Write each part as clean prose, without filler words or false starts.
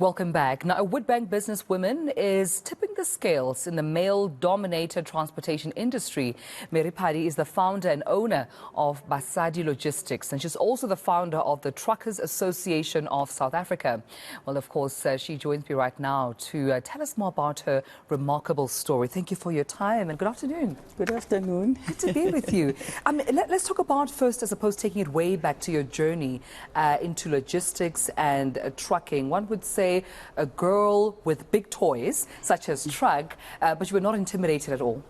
Welcome back. Now, a Witbank businesswoman is tipping the scales in the male-dominated transportation industry. Phadi is the founder and owner of Basadi Logistics, and she's also the founder of the Truckers Association of South Africa. Well, of course, she joins me right now to tell us more about her remarkable story. Thank you for your time and good afternoon. Good afternoon. Good to be with you. Let's talk about first, I suppose, taking it way back to your journey into logistics and trucking. One would say a girl with big toys, such as truck, but you were not intimidated at all.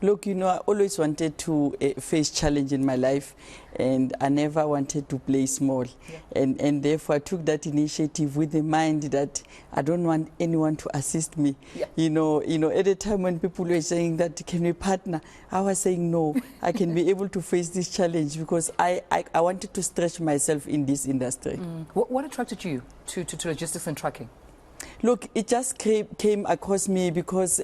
Look, you know, I always wanted to face challenge in my life, and I never wanted to play small. Yeah. And therefore, I took that initiative with the mind that I don't want anyone to assist me. Yeah. You know, at the time when people were saying that, can we partner? I was saying, no, I can be able to face this challenge because I wanted to stretch myself in this industry. What attracted you to logistics and trucking? Look, it just came across me because,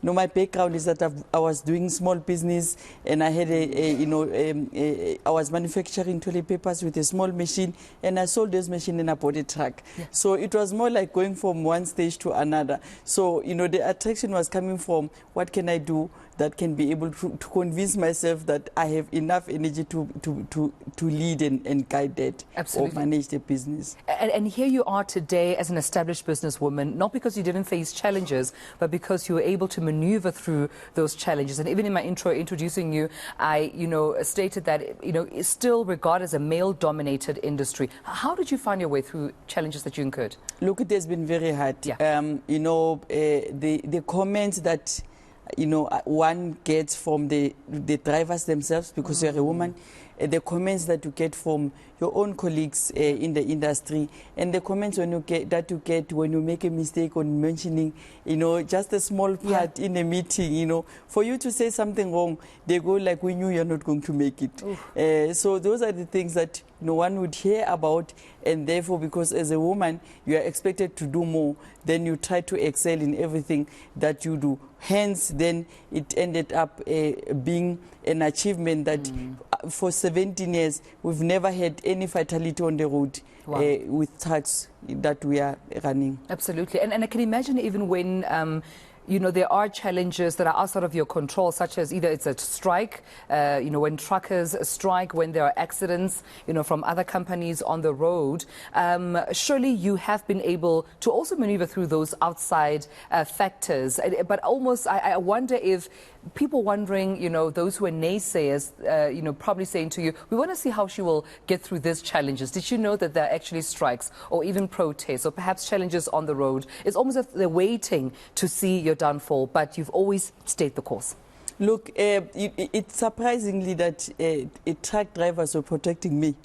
my background is that I was doing small business, and I had I was manufacturing toilet papers with a small machine, and I sold those machines and I bought a truck. Yeah. So it was more like going from one stage to another. So, the attraction was coming from what can I do that can be able to convince myself that I have enough energy to lead and guide that. Absolutely. Or manage the business. And here you are today as an established businesswoman, not because you didn't face challenges, but because you were able to maneuver through those challenges. And even in my intro introducing you, I stated that it's still regarded as a male-dominated industry. How did you find your way through challenges that you incurred? Look, it has been very hard. Yeah. The comments that one gets from the drivers themselves, because you're a woman, the comments that you get from your own colleagues in the industry, and the comments that you get when you make a mistake on mentioning, just a small part in a meeting, for you to say something wrong, they go like, we knew you're not going to make it. So those are the things that no one would hear about, and therefore, because as a woman, you are expected to do more, then you try to excel in everything that you do. Hence, then it ended up being an achievement that for 17 years, we've never had any fatality on the road. Wow. With trucks that we are running. Absolutely. And I can imagine even when there are challenges that are outside of your control, such as either it's a strike, when truckers strike, when there are accidents, from other companies on the road. Surely you have been able to also maneuver through those outside factors. But almost, I wonder if people wondering, those who are naysayers, probably saying to you, we want to see how she will get through these challenges. Did you know that there are actually strikes or even protests or perhaps challenges on the road? It's almost as if they're waiting to see your downfall, but you've always stayed the course. Look, it's surprisingly that truck drivers were protecting me.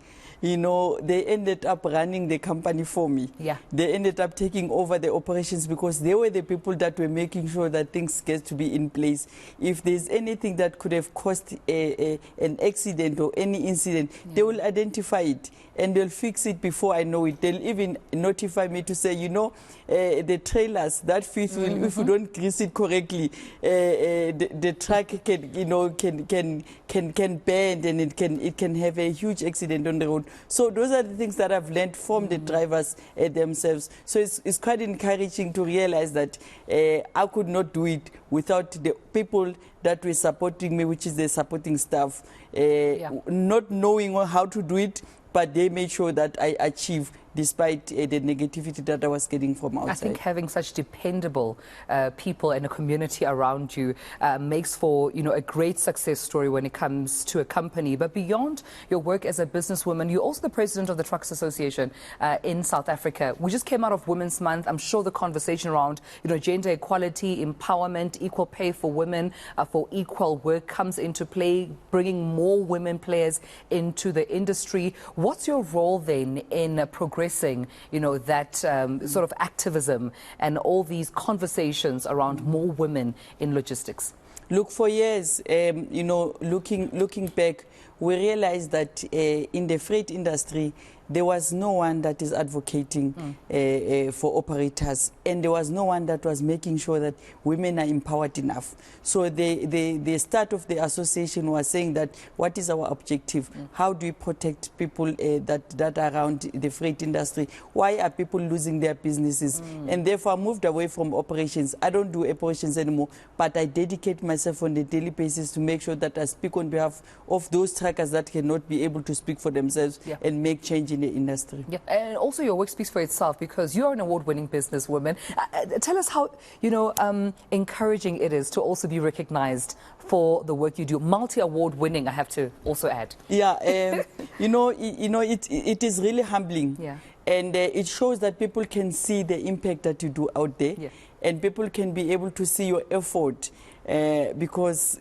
They ended up running the company for me. Yeah. They ended up taking over the operations because they were the people that were making sure that things get to be in place. If there's anything that could have caused an accident or any incident, they will identify it and they'll fix it before I know it. They'll even notify me to say, the trailers, that fifth wheel, if you don't grease it correctly, the truck can bend and it can have a huge accident on the road. So those are the things that I've learned from the drivers themselves. So it's quite encouraging to realize that I could not do it without the people that were supporting me, which is the supporting staff, not knowing how to do it, but they made sure that I achieve despite the negativity that I was getting from outside. I think having such dependable people and a community around you makes for, a great success story when it comes to a company. But beyond your work as a businesswoman, you're also the president of the Truckers Association in South Africa. We just came out of Women's Month. I'm sure the conversation around, gender equality, empowerment, equal pay for women, for equal work comes into play, bringing more women players into the industry. What's your role then in progressing that sort of activism and all these conversations around more women in logistics? Look, for years, looking back, we realized that in the freight industry, there was no one that is advocating for operators, and there was no one that was making sure that women are empowered enough. So the start of the association was saying that what is our objective? How do we protect people that are around the freight industry? Why are people losing their businesses? And therefore I moved away from operations. I don't do operations anymore, but I dedicate myself on a daily basis to make sure that I speak on behalf of those truckers that cannot be able to speak for themselves and make change in the industry. Yeah, and also your work speaks for itself because you're an award-winning businesswoman. Tell us how, encouraging it is to also be recognized for the work you do. Multi-award winning, I have to also add. Yeah, it is really humbling. Yeah. And it shows that people can see the impact that you do out there. Yeah. And people can be able to see your effort because,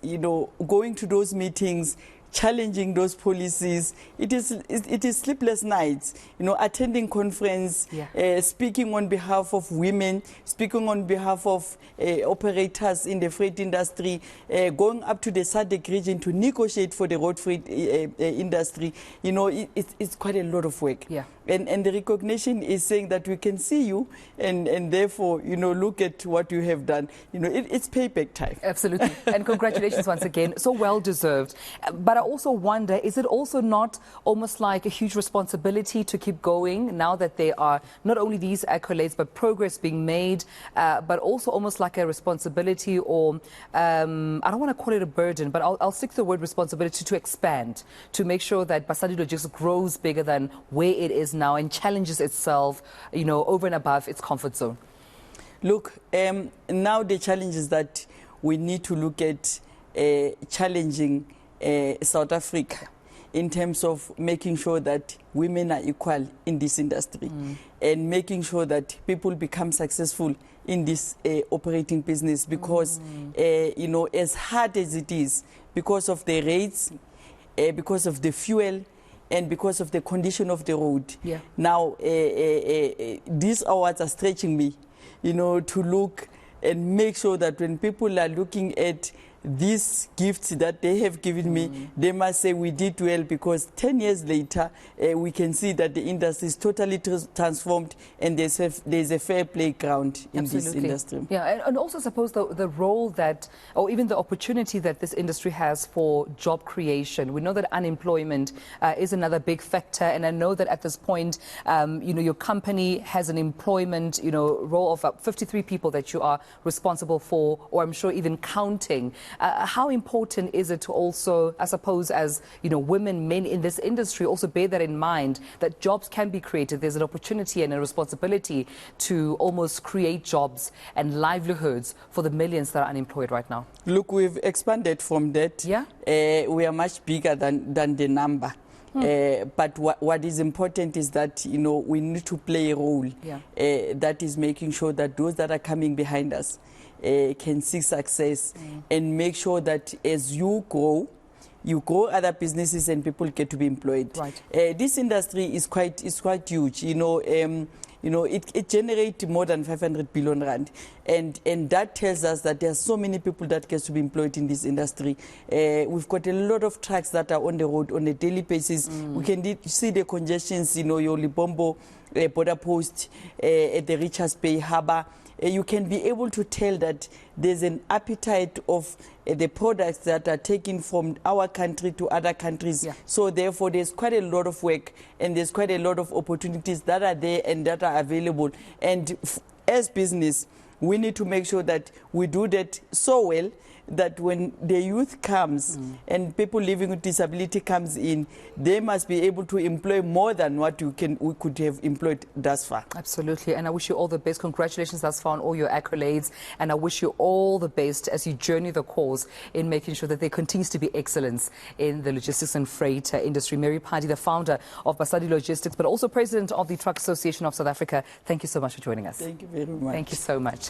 going to those meetings, challenging those policies, it is sleepless nights, attending conference, speaking on behalf of women, speaking on behalf of operators in the freight industry, going up to the SADC region to negotiate for the road freight industry. It's quite a lot of work. Yeah. And the recognition is saying that we can see you and therefore, look at what you have done. It's payback time. Absolutely. And congratulations once again. So well deserved. But I also wonder, is it also not almost like a huge responsibility to keep going now that there are not only these accolades, but progress being made, but also almost like a responsibility or, I don't want to call it a burden, but I'll stick to the word responsibility to expand, to make sure that Basadi Logistics grows bigger than where it is now and challenges itself, over and above its comfort zone? Look, now the challenge is that we need to look at challenging South Africa in terms of making sure that women are equal in this industry and making sure that people become successful in this operating business because, as hard as it is, because of the rates, because of the fuel, and because of the condition of the road. Yeah. Now, these awards are stretching me, to look and make sure that when people are looking at these gifts that they have given me, they must say we did well, because 10 years later, we can see that the industry is totally transformed and there's a fair playground in this industry. Yeah, and also suppose the role that, or even the opportunity that this industry has for job creation. We know that unemployment is another big factor, and I know that at this point, your company has an employment, role of 53 people that you are responsible for, or I'm sure even counting. How important is it to also, I suppose, as women, men in this industry, also bear that in mind, that jobs can be created? There's an opportunity and a responsibility to almost create jobs and livelihoods for the millions that are unemployed right now. Look, we've expanded from that. Yeah. We are much bigger than the number. But what is important is that, we need to play a role that is making sure that those that are coming behind us can see success and make sure that as you grow other businesses and people get to be employed. Right. This industry is quite huge. It generates more than 500 billion rand, and that tells us that there are so many people that get to be employed in this industry. We've got a lot of trucks that are on the road on a daily basis. We can see the congestions, your Libombo border post at the Richards Bay Harbour. You can be able to tell that there's an appetite of the products that are taken from our country to other countries. Yeah. So therefore, there's quite a lot of work and there's quite a lot of opportunities that are there and that are available. And as business, we need to make sure that we do that so well that when the youth comes and people living with disability comes in, they must be able to employ more than what we could have employed thus far. Absolutely, and I wish you all the best. Congratulations thus far on all your accolades, and I wish you all the best as you journey the cause in making sure that there continues to be excellence in the logistics and freight industry. Mary Phadi, the founder of Basadi Logistics, but also president of the Truck Association of South Africa, thank you so much for joining us. Thank you very much. Thank you so much.